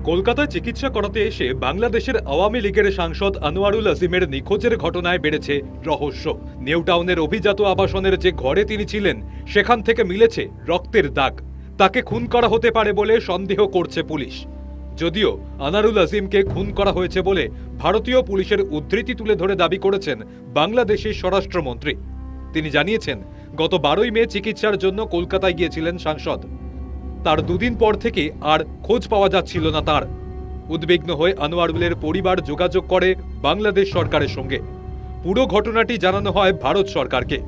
কলকাতায় চিকিৎসা করাতে এসে বাংলাদেশের আওয়ামী লীগের সাংসদ আনোয়ারুল আজিমের নিখোঁজের ঘটনায় বেড়েছে রহস্য। নিউ টাউনের অভিজাত আবাসনের যে ঘরে তিনি ছিলেন সেখান থেকে মিলেছে রক্তের দাগ। তাকে খুন করা হতে পারে বলে সন্দেহ করছে পুলিশ। যদিও আনোয়ারুল আজিমকে খুন করা হয়েছে বলে ভারতীয় পুলিশের উদ্ধৃতি তুলে ধরে দাবি করেছেন বাংলাদেশের স্বরাষ্ট্রমন্ত্রী। তিনি জানিয়েছেন, গত 12ই মে চিকিৎসার জন্য কলকাতায় গিয়েছিলেন সাংসদ। তার দুদিন পর থেকে আর খোঁজ পাওয়া যাচ্ছিল না তার। উদ্বিগ্ন হয়ে আনোয়ারুলের পরিবার যোগাযোগ করে বাংলাদেশ সরকারের সঙ্গে। পুরো ঘটনাটি জানানো হয় ভারত সরকারকে।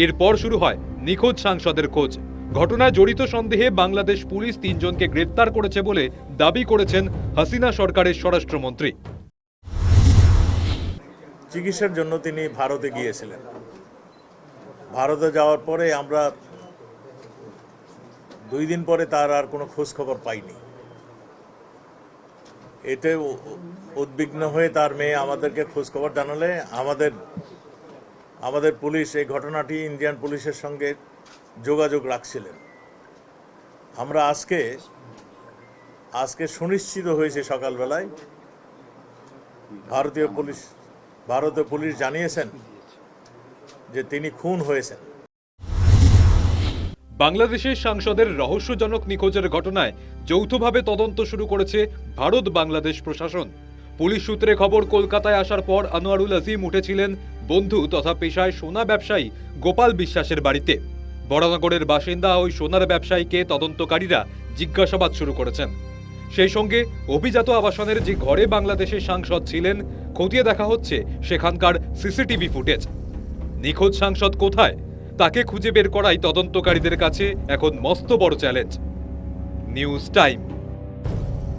এরপর শুরু হয় নিখোঁজ সাংসদের খোঁজ। ঘটনায় জড়িত সন্দেহে বাংলাদেশ পুলিশ 3 জনকে গ্রেফতার করেছে বলে দাবি করেছেন হাসিনা সরকারের স্বরাষ্ট্রমন্ত্রী। চিকিৎসার জন্য তিনি ভারতে গিয়েছিলেন। ভারতে যাওয়ার পরে আমরা 2 দিন পরে তার আর কোনো খোঁজ খবর পাইনি। এতে উদ্বিগ্ন হয়ে তার মেয়ে আমাদেরকে খোঁজ খবর জানালে আমাদের পুলিশ এই ঘটনাটি ইন্ডিয়ান পুলিশের সঙ্গে যোগাযোগ রাখছিলেন। আমরা আজকে সুনিশ্চিত হয়েছে সকালবেলায় ভারতীয় পুলিশ জানিয়েছেন যে তিনি খুন হয়েছেন। বাংলাদেশের সাংসদের রহস্যজনক নিখোঁজের ঘটনায় যৌথভাবে তদন্ত শুরু করেছে ভারত বাংলাদেশ প্রশাসন। পুলিশ সূত্রে খবর, কলকাতায় আসার পর আনোয়ারুল আজিম উঠেছিলেন বন্ধু তথা পেশায় সোনা ব্যবসায়ী গোপাল বিশ্বাসের বাড়িতে। বড়নগরের বাসিন্দা ওই সোনার ব্যবসায়ীকে তদন্তকারীরা জিজ্ঞাসাবাদ শুরু করেছেন। সেই সঙ্গে অভিজাত আবাসনের যে ঘরে বাংলাদেশের সাংসদ ছিলেন খতিয়ে দেখা হচ্ছে সেখানকার সিসিটিভি ফুটেজ। নিখোঁজ সাংসদ কোথায় তাকে খুঁজে বের করাই তদন্তকারীদের কাছে এখন মস্ত বড় চ্যালেঞ্জ। News time.